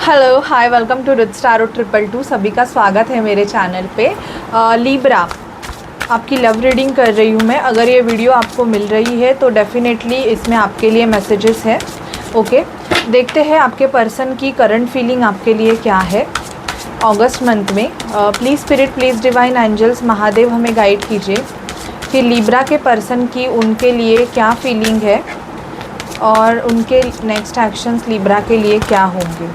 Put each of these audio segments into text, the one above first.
Hello hi welcome to rich Staro 222। सभी का स्वागत है मेरे चैनल पे। लीब्रा आपकी लव रीडिंग कर रही हूँ मैं। अगर ये वीडियो आपको मिल रही है तो डेफिनेटली इसमें आपके लिए मैसेजेस है। ओके, देखते हैं आपके पर्सन की करंट फीलिंग आपके लिए क्या है अगस्त मंथ में। Please spirit, please divine angels, Mahadev हमें गाइड कीजिए कि लीब्रा के पर्सन की उनके लिए क्या फीलिंग है और उनके नेक्स्ट एक्शंस लीब्रा के लिए क्या होंगे।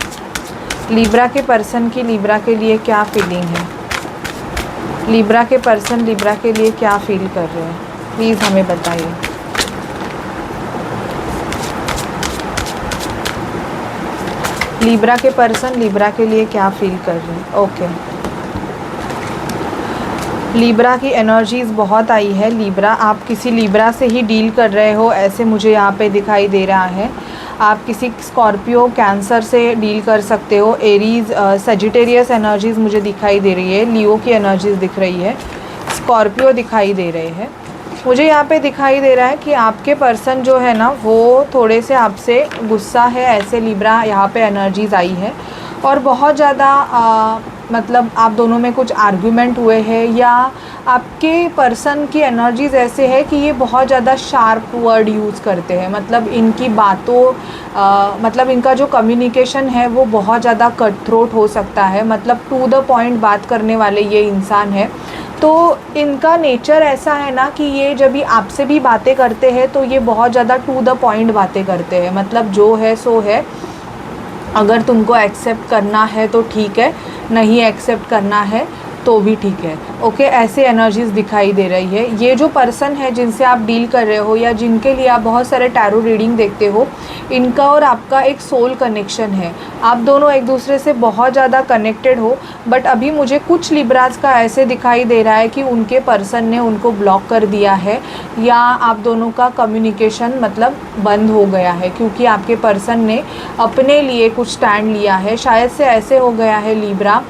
लीब्रा के पर्सन की लीब्रा के लिए क्या फीलिंग है, लीब्रा के पर्सन लीब्रा के लिए क्या फील कर रहे हैं, प्लीज़ हमें बताइए। लीब्रा के पर्सन लीब्रा के लिए क्या फील कर रहे हैं। ओके, लीब्रा की एनर्जीज़ बहुत आई है। लीब्रा, आप किसी लीब्रा से ही डील कर रहे हो ऐसे मुझे यहाँ पे दिखाई दे रहा है। आप किसी स्कॉर्पियो, कैंसर से डील कर सकते हो। एरीज़, सजिटेरियस एनर्जीज़ मुझे दिखाई दे रही है। लियो की एनर्जीज़ दिख रही है। स्कॉर्पियो दिखाई दे रहे हैं। मुझे यहाँ पे दिखाई दे रहा है कि आपके पर्सन जो है ना वो थोड़े से आपसे गुस्सा है, ऐसे लीब्रा यहाँ पे एनर्जीज़ आई है। और बहुत ज़्यादा मतलब आप दोनों में कुछ आर्ग्यूमेंट हुए हैं, या आपके पर्सन की एनर्जीज़ ऐसे है कि ये बहुत ज़्यादा शार्प वर्ड यूज़ करते हैं। मतलब इनकी बातों मतलब इनका जो कम्युनिकेशन है वो बहुत ज़्यादा कट थ्रोट हो सकता है। मतलब टू द पॉइंट बात करने वाले ये इंसान है। तो इनका नेचर ऐसा है ना कि ये जब भी आपसे भी बातें करते हैं तो ये बहुत ज़्यादा टू द पॉइंट बातें करते हैं। मतलब जो है सो है, अगर तुमको एक्सेप्ट करना है तो ठीक है, नहीं एक्सेप्ट करना है तो भी ठीक है। ओके, ऐसे एनर्जीज़ दिखाई दे रही है। ये जो पर्सन है जिनसे आप डील कर रहे हो या जिनके लिए आप बहुत सारे टैरो रीडिंग देखते हो, इनका और आपका एक सोल कनेक्शन है। आप दोनों एक दूसरे से बहुत ज़्यादा कनेक्टेड हो। बट अभी मुझे कुछ लिब्राज का ऐसे दिखाई दे रहा है कि उनके पर्सन ने उनको ब्लॉक कर दिया है, या आप दोनों का कम्युनिकेशन मतलब बंद हो गया है, क्योंकि आपके पर्सन ने अपने लिए कुछ स्टैंड लिया है। शायद से ऐसे हो गया है लीब्रा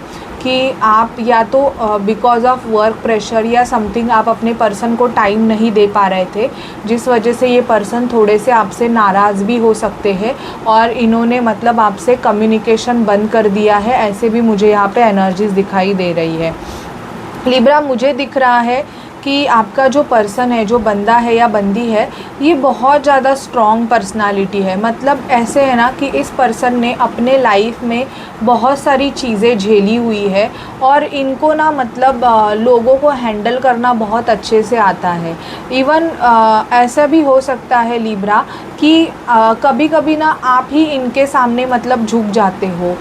कि आप या तो बिकॉज़ ऑफ वर्क प्रेशर या समथिंग आप अपने पर्सन को टाइम नहीं दे पा रहे थे, जिस वजह से ये पर्सन थोड़े से आपसे नाराज़ भी हो सकते हैं और इन्होंने मतलब आपसे कम्युनिकेशन बंद कर दिया है। ऐसे भी मुझे यहाँ पे एनर्जीज़ दिखाई दे रही है। लिब्रा, मुझे दिख रहा है कि आपका जो पर्सन है, जो बंदा है या बंदी है, ये बहुत ज़्यादा स्ट्रॉन्ग पर्सनालिटी है। मतलब ऐसे है ना कि इस पर्सन ने अपने लाइफ में बहुत सारी चीज़ें झेली हुई है और इनको ना मतलब लोगों को हैंडल करना बहुत अच्छे से आता है। इवन ऐसा भी हो सकता है लीब्रा कि कभी कभी ना आप ही इनके सामने मतलब झुक जाते हो।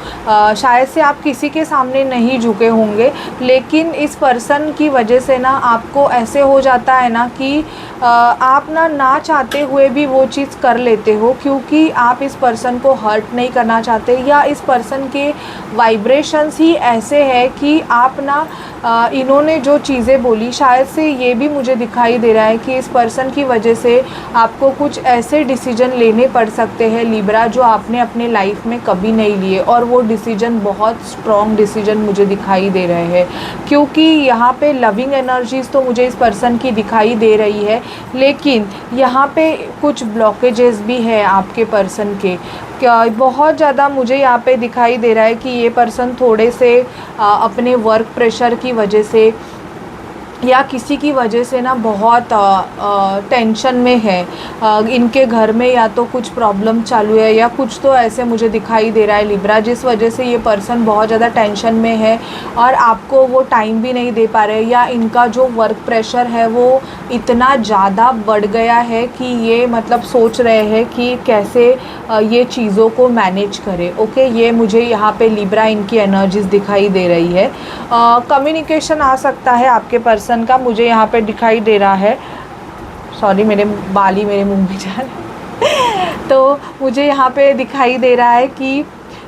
शायद से आप किसी के सामने नहीं झुके होंगे, लेकिन इस पर्सन की वजह से ना आपको ऐसे हो जाता है ना कि आप ना चाहते हुए भी वो चीज़ कर लेते हो, क्योंकि आप इस पर्सन को हर्ट नहीं करना चाहते, या इस पर्सन के वाइब्रेशंस ही ऐसे है कि आप ना इन्होंने जो चीज़ें बोली, शायद से ये भी मुझे दिखाई दे रहा है कि इस पर्सन की वजह से आपको कुछ ऐसे डिसीजन लेने पड़ सकते हैं लीब्रा जो आपने अपने लाइफ में कभी नहीं लिए। और वो डिसीजन बहुत स्ट्रॉन्ग डिसीजन मुझे दिखाई दे रहे हैं, क्योंकि यहाँ पे लविंग एनर्जीज़ तो मुझे इस पर्सन की दिखाई दे रही है, लेकिन यहाँ पे कुछ ब्लॉकेजेस भी है आपके पर्सन के। क्या बहुत ज़्यादा मुझे यहाँ पे दिखाई दे रहा है कि ये पर्सन थोड़े से अपने वर्क प्रेशर की वजह से या किसी की वजह से ना बहुत टेंशन में है। इनके घर में या तो कुछ प्रॉब्लम चालू है या कुछ तो ऐसे मुझे दिखाई दे रहा है लीब्रा, जिस वजह से ये पर्सन बहुत ज़्यादा टेंशन में है और आपको वो टाइम भी नहीं दे पा रहे, या इनका जो वर्क प्रेशर है वो इतना ज़्यादा बढ़ गया है कि ये मतलब सोच रहे हैं कि कैसे ये चीज़ों को मैनेज करें। ओके, ये मुझे यहाँ पे लीब्रा इनकी एनर्जीज़ दिखाई दे रही है। कम्युनिकेशन आ सकता है आपके पर्सन का, मुझे यहाँ पे दिखाई दे रहा है। सॉरी, मेरे बाल ही मेरे मुंह में जा रहे हैं। तो मुझे यहाँ पे दिखाई दे रहा है कि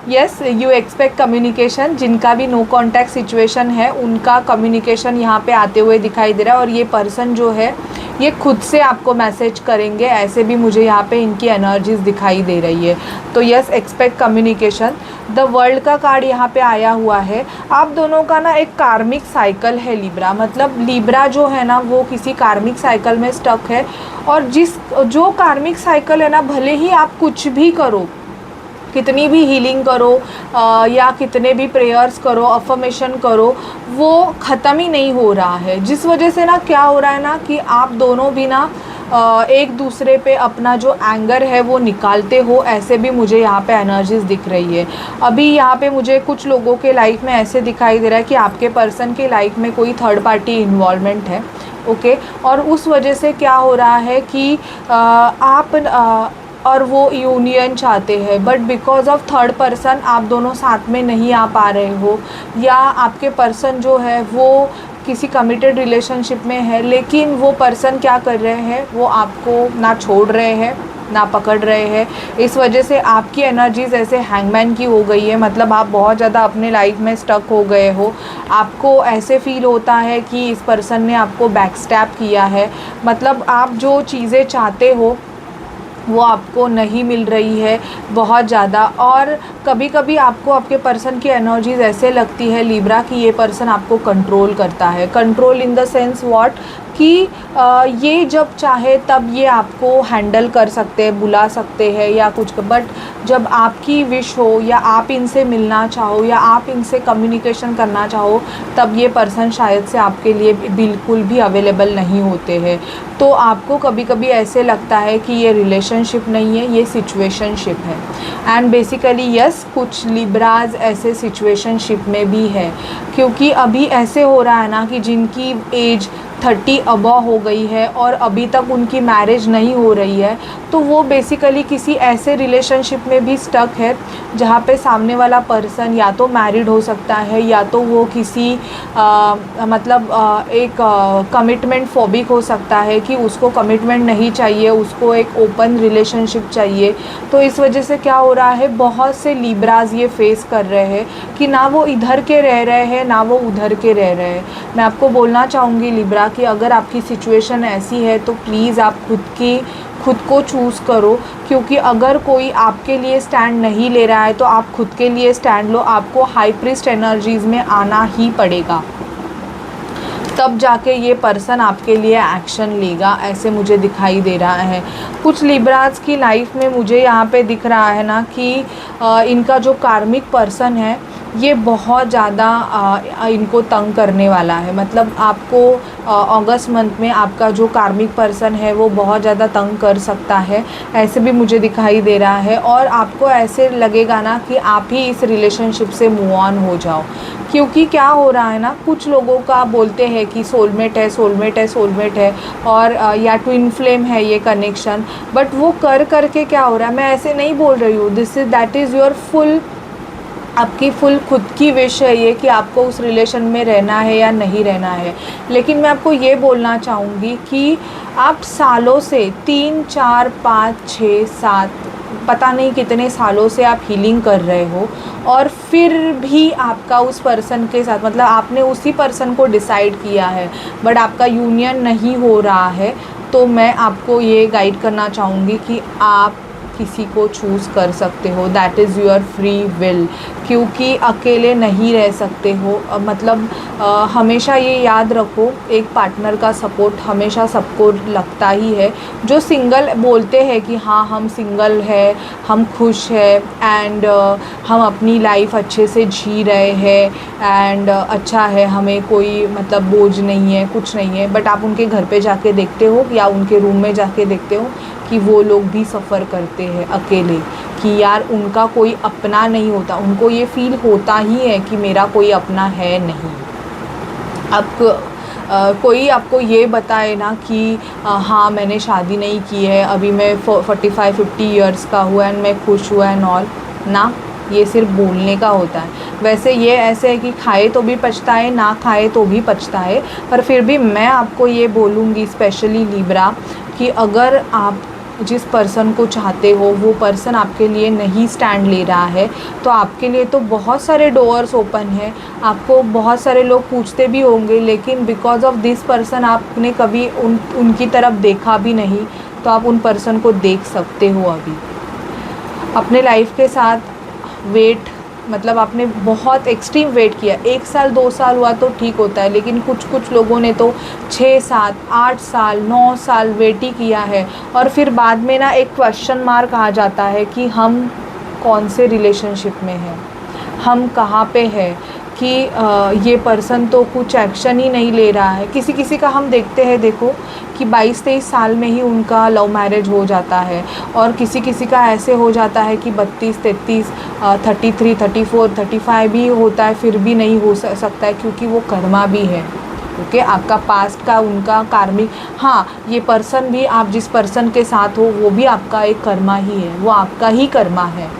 यस, यू एक्सपेक्ट कम्युनिकेशन। जिनका भी नो कॉन्टैक्ट सिचुएशन है उनका कम्युनिकेशन यहाँ पे आते हुए दिखाई दे रहा है, और ये पर्सन जो है ये खुद से आपको मैसेज करेंगे, ऐसे भी मुझे यहाँ पे इनकी एनर्जीज़ दिखाई दे रही है। तो yes, expect communication. The world का कार्ड यहाँ पे आया हुआ है। आप दोनों का ना एक कार्मिक साइकिल है लीब्रा। मतलब लीब्रा जो है ना वो किसी कार्मिक साइकिल में स्टक है, और जो कार्मिक साइकिल है ना, भले ही आप कुछ भी करो, कितनी भी हीलिंग करो या कितने भी प्रेयर्स करो, अफर्मेशन करो, वो ख़त्म ही नहीं हो रहा है। जिस वजह से ना क्या हो रहा है ना कि आप दोनों भी ना एक दूसरे पे अपना जो एंगर है वो निकालते हो, ऐसे भी मुझे यहाँ पे एनर्जीज़ दिख रही है। अभी यहाँ पे मुझे कुछ लोगों के लाइफ में ऐसे दिखाई दे रहा है कि आपके पर्सन के लाइफ में कोई थर्ड पार्टी इन्वॉल्वमेंट है, ओके। और उस वजह से क्या हो रहा है कि आप और वो यूनियन चाहते हैं, but because of third person आप दोनों साथ में नहीं आ पा रहे हो, या आपके पर्सन जो है वो किसी कमिटेड रिलेशनशिप में है, लेकिन वो पर्सन क्या कर रहे हैं, वो आपको ना छोड़ रहे हैं ना पकड़ रहे हैं। इस वजह से आपकी एनर्जीज़ ऐसे हैंगमैन की हो गई है, मतलब आप बहुत ज़्यादा अपने लाइफ में स्टक हो गए हो। आपको ऐसे फील होता है कि इस पर्सन ने आपको बैकस्टैप किया है, मतलब आप जो चीज़ें चाहते हो वो आपको नहीं मिल रही है बहुत ज़्यादा। और कभी कभी आपको आपके पर्सन की एनर्जीज़ ऐसे लगती है लिब्रा कि ये पर्सन आपको कंट्रोल करता है। Control in the sense what, कि ये जब चाहे तब ये आपको हैंडल कर सकते हैं, बुला सकते हैं या कुछ, बट जब आपकी विश हो या आप इनसे मिलना चाहो या आप इनसे कम्युनिकेशन करना चाहो, तब ये पर्सन शायद से आपके लिए बिल्कुल भी अवेलेबल नहीं होते हैं। तो आपको कभी कभी ऐसे लगता है कि ये रिलेशनशिप नहीं है, ये सिचुएशनशिप है। एंड बेसिकली यस, कुछ लिब्राज ऐसे सिचुएशनशिप में भी है, क्योंकि अभी ऐसे हो रहा है ना कि जिनकी एज 30 अबव हो गई है और अभी तक उनकी मैरिज नहीं हो रही है, तो वो बेसिकली किसी ऐसे रिलेशनशिप में भी स्टक है जहाँ पे सामने वाला पर्सन या तो मैरिड हो सकता है या तो वो किसी एक कमिटमेंट फोबिक हो सकता है कि उसको कमिटमेंट नहीं चाहिए, उसको एक ओपन रिलेशनशिप चाहिए। तो इस वजह से क्या हो रहा है, बहुत से लिब्राज ये फेस कर रहे हैं कि ना वो इधर के रह रहे हैं ना वो उधर के रह रहे हैं। मैं आपको बोलना चाहूँगी लिब्रा कि अगर आपकी सिचुएशन ऐसी है तो प्लीज़ आप खुद को चूज़ करो, क्योंकि अगर कोई आपके लिए स्टैंड नहीं ले रहा है तो आप खुद के लिए स्टैंड लो। आपको हाई प्रीस्ट एनर्जीज़ में आना ही पड़ेगा, तब जाके ये पर्सन आपके लिए एक्शन लेगा, ऐसे मुझे दिखाई दे रहा है। कुछ लिब्राज की लाइफ में मुझे यहाँ पे दिख रहा है ना कि इनका जो कार्मिक पर्सन है ये बहुत ज़्यादा इनको तंग करने वाला है। मतलब आपको अगस्त मंथ में आपका जो कार्मिक पर्सन है वो बहुत ज़्यादा तंग कर सकता है, ऐसे भी मुझे दिखाई दे रहा है। और आपको ऐसे लगेगा ना कि आप ही इस रिलेशनशिप से मूव ऑन हो जाओ, क्योंकि क्या हो रहा है ना, कुछ लोगों का बोलते हैं कि सोलमेट है, सोलमेट है, सोलमेट है, और या ट्विन फ्लेम है ये कनेक्शन, बट वो करके क्या हो रहा है, मैं ऐसे नहीं बोल रही हूँ, दैट इज़ योर फुल, आपकी फुल खुद की विश है ये कि आपको उस रिलेशन में रहना है या नहीं रहना है। लेकिन मैं आपको ये बोलना चाहूँगी कि आप सालों से 3, 4, 5, 6, 7 पता नहीं कितने सालों से आप हीलिंग कर रहे हो, और फिर भी आपका उस पर्सन के साथ, मतलब आपने उसी पर्सन को डिसाइड किया है बट आपका यूनियन नहीं हो रहा है। तो मैं आपको ये गाइड करना चाहूँगी कि आप किसी को चूज़ कर सकते हो, that is your free will, क्योंकि अकेले नहीं रह सकते हो। मतलब हमेशा ये याद रखो, एक पार्टनर का सपोर्ट हमेशा सबको लगता ही है। जो सिंगल बोलते हैं कि हाँ हम सिंगल है, हम खुश है, एंड हम अपनी लाइफ अच्छे से जी रहे हैं, एंड अच्छा है, हमें कोई मतलब बोझ नहीं है, कुछ नहीं है, बट आप उनके घर पे जाके देखते हो या उनके रूम में जाके देखते हो कि वो लोग भी सफ़र करते हैं अकेले, कि यार उनका कोई अपना नहीं होता, उनको ये फील होता ही है कि मेरा कोई अपना है नहीं। अब कोई आपको ये बताए ना कि हाँ मैंने शादी नहीं की है, अभी मैं 45-50 ईयर्स का हुआ एंड मैं खुश हुआ एंड ऑल, ना, ये सिर्फ बोलने का होता है। वैसे ये ऐसे है कि खाए तो भी पछता है, ना खाए तो भी पछता है, पर फिर भी मैं आपको ये बोलूँगी स्पेशली लिब्रा कि अगर आप जिस पर्सन को चाहते हो वो पर्सन आपके लिए नहीं स्टैंड ले रहा है, तो आपके लिए तो बहुत सारे डोर्स ओपन हैं। आपको बहुत सारे लोग पूछते भी होंगे, लेकिन बिकॉज ऑफ दिस पर्सन आपने कभी उनकी तरफ देखा भी नहीं, तो आप उन पर्सन को देख सकते हो। अभी अपने लाइफ के साथ वेट, मतलब आपने बहुत एक्सट्रीम वेट किया, 1 साल 2 साल हुआ तो ठीक होता है, लेकिन कुछ लोगों ने तो 6, 7, 8 साल 9 साल वेट ही किया है। और फिर बाद में ना एक क्वेश्चन मार्क आ जाता है कि हम कौन से रिलेशनशिप में है, हम कहाँ पे है, कि ये पर्सन तो कुछ एक्शन ही नहीं ले रहा है। किसी किसी का हम देखते हैं, देखो कि 22-23 साल में ही उनका लव मैरिज हो जाता है, और किसी किसी का ऐसे हो जाता है कि 32-33, 33, 34, 35 भी होता है, फिर भी नहीं हो सकता है, क्योंकि वो कर्मा भी है। ओके, आपका पास्ट का उनका कार्मिक, हाँ, ये पर्सन भी, आप जिस पर्सन के साथ हो वो भी आपका एक कर्मा ही है, वो आपका ही कर्मा है,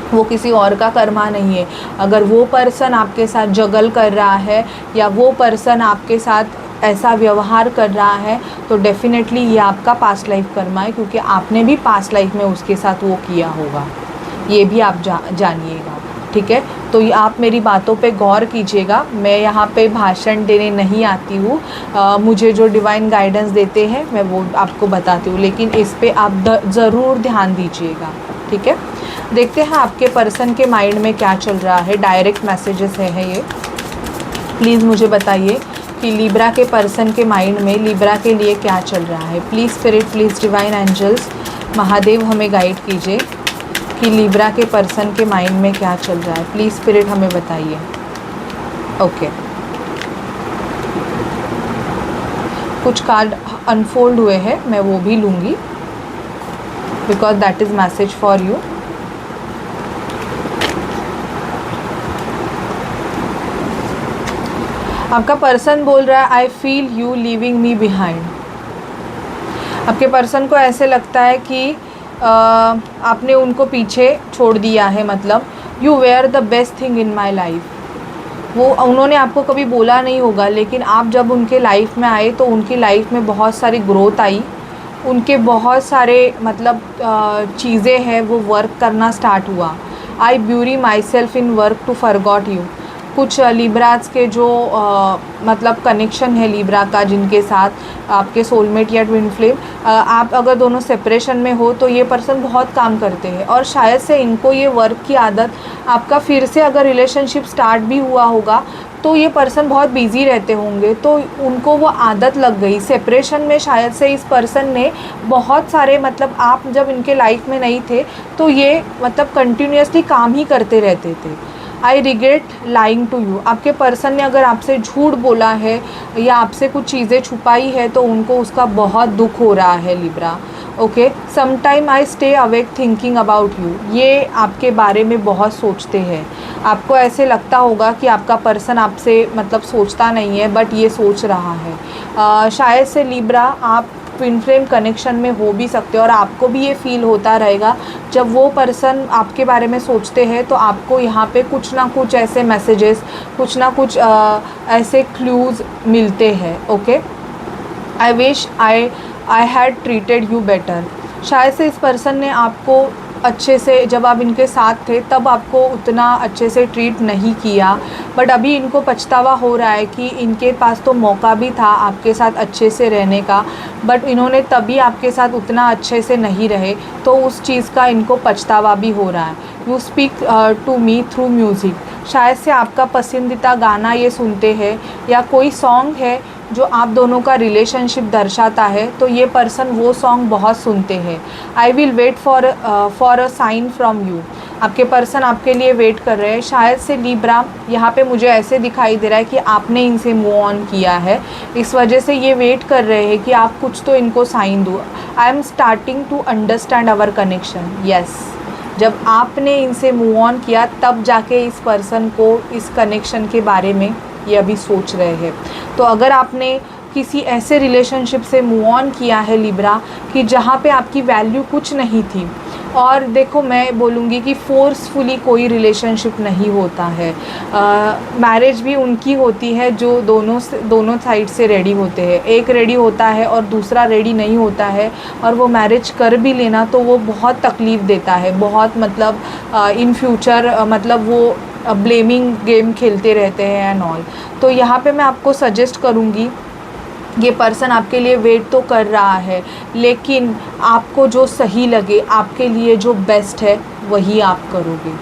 वो किसी और का कर्मा नहीं है। अगर वो पर्सन आपके साथ जगल कर रहा है या वो पर्सन आपके साथ ऐसा व्यवहार कर रहा है, तो डेफ़िनेटली ये आपका पास्ट लाइफ कर्मा है, क्योंकि आपने भी पास्ट लाइफ में उसके साथ वो किया होगा। ये भी आप जानिएगा, ठीक है। तो ये आप मेरी बातों पे गौर कीजिएगा। मैं यहाँ पे भाषण देने नहीं आती हूँ, मुझे जो डिवाइन गाइडेंस देते हैं मैं वो आपको बताती हूँ, लेकिन इस पे आप ज़रूर ध्यान दीजिएगा, ठीक है। देखते हैं आपके पर्सन के माइंड में क्या चल रहा है। डायरेक्ट मैसेजेस है ये, प्लीज़ मुझे बताइए कि लिब्रा के पर्सन के माइंड में लिब्रा के लिए क्या चल रहा है। Please spirit, please divine angels, Mahadev हमें गाइड कीजिए कि लिब्रा के पर्सन के माइंड में क्या चल रहा है। प्लीज़ स्पिरिट हमें बताइए। ओके, कुछ कार्ड अनफोल्ड हुए हैं, मैं वो भी लूँगी, because that is message for you. आपका पर्सन बोल रहा है I feel you leaving me behind. आपके पर्सन को ऐसे लगता है कि आपने उनको पीछे छोड़ दिया है, मतलब you were the best thing in my life. वो उन्होंने आपको कभी बोला नहीं होगा, लेकिन आप जब उनके लाइफ में आए तो उनकी लाइफ में बहुत सारी ग्रोथ आई, उनके बहुत सारे मतलब चीज़ें हैं वो वर्क करना स्टार्ट हुआ। I bury myself in work to forgot you. कुछ लिब्राज के जो मतलब कनेक्शन है लिब्रा का, जिनके साथ आपके सोलमेट या ट्विन फ्लेम, आप अगर दोनों सेपरेशन में हो तो ये पर्सन बहुत काम करते हैं, और शायद से इनको ये वर्क की आदत, आपका फिर से अगर रिलेशनशिप स्टार्ट भी हुआ होगा तो ये पर्सन बहुत बिजी रहते होंगे, तो उनको वो आदत लग गई। सेपरेशन में शायद से इस पर्सन ने बहुत सारे, मतलब आप जब इनके लाइफ में नहीं थे तो ये मतलब कंटिन्यूसली काम ही करते रहते थे। I regret lying to you. आपके पर्सन ने अगर आपसे झूठ बोला है या आपसे कुछ चीज़ें छुपाई है तो उनको उसका बहुत दुख हो रहा है Libra. Okay, sometime I stay awake thinking about you. ये आपके बारे में बहुत सोचते हैं। आपको ऐसे लगता होगा कि आपका पर्सन आपसे मतलब सोचता नहीं है, बट ये सोच रहा है। शायद से लिब्रा आप ट्विन फ्लेम कनेक्शन में हो भी सकते हो, और आपको भी ये फील होता रहेगा जब वो पर्सन आपके बारे में सोचते हैं, तो आपको यहाँ पे कुछ ना कुछ ऐसे मैसेजेस, कुछ ना कुछ ऐसे क्लूज़ मिलते हैं। Okay, I wish I had treated you better. शायद से इस पर्सन ने आपको अच्छे से, जब आप इनके साथ थे तब आपको उतना अच्छे से ट्रीट नहीं किया, बट अभी इनको पछतावा हो रहा है कि इनके पास तो मौका भी था आपके साथ अच्छे से रहने का, बट इन्होंने तभी आपके साथ उतना अच्छे से नहीं रहे, तो उस चीज़ का इनको पछतावा भी हो रहा है। You speak to me through music. शायद से आपका पसंदीदा गाना ये सुनते हैं, या कोई सॉन्ग है जो आप दोनों का रिलेशनशिप दर्शाता है, तो ये पर्सन वो सॉन्ग बहुत सुनते हैं। I will wait for a sign from you. आपके पर्सन आपके लिए वेट कर रहे हैं। शायद से लिब्रा, यहाँ पे मुझे ऐसे दिखाई दे रहा है कि आपने इनसे मूव ऑन किया है, इस वजह से ये वेट कर रहे हैं कि आप कुछ तो इनको साइन दो। I am starting to understand our connection. Yes, जब आपने इनसे मूव ऑन किया तब जाके इस पर्सन को इस कनेक्शन के बारे में ये अभी सोच रहे हैं। तो अगर आपने किसी ऐसे रिलेशनशिप से मूव ऑन किया है लिब्रा, कि जहाँ पे आपकी वैल्यू कुछ नहीं थी, और देखो मैं बोलूँगी कि फ़ोर्सफुली कोई रिलेशनशिप नहीं होता है। मैरिज भी उनकी होती है जो दोनों साइड से रेडी होते हैं। एक रेडी होता है और दूसरा रेडी नहीं होता है, और वो मैरिज कर भी लेना तो वो बहुत तकलीफ़ देता है, बहुत मतलब इन फ्यूचर मतलब वो ब्लेमिंग गेम खेलते रहते हैं एंड ऑल। तो यहाँ पे मैं आपको सजेस्ट करूँगी, ये पर्सन आपके लिए वेट तो कर रहा है, लेकिन आपको जो सही लगे, आपके लिए जो बेस्ट है वही आप करोगे।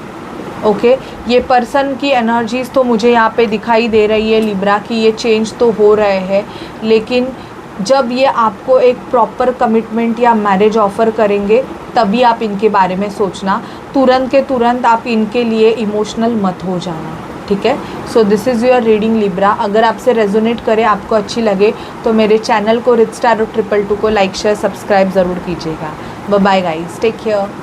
ओके, ये पर्सन की एनर्जीज़ तो मुझे यहाँ पे दिखाई दे रही है लिब्रा की, ये चेंज तो हो रहे हैं, लेकिन जब ये आपको एक प्रॉपर कमिटमेंट या मैरिज ऑफ़र करेंगे तभी आप इनके बारे में सोचना। तुरंत के तुरंत आप इनके लिए इमोशनल मत हो जाना, ठीक है। So this is your reading Libra. अगर आपसे रेजोनेट करे, आपको अच्छी लगे, तो मेरे चैनल को रिच टैरो 222 को लाइक शेयर सब्सक्राइब ज़रूर कीजिएगा। Bye bye guys, take care.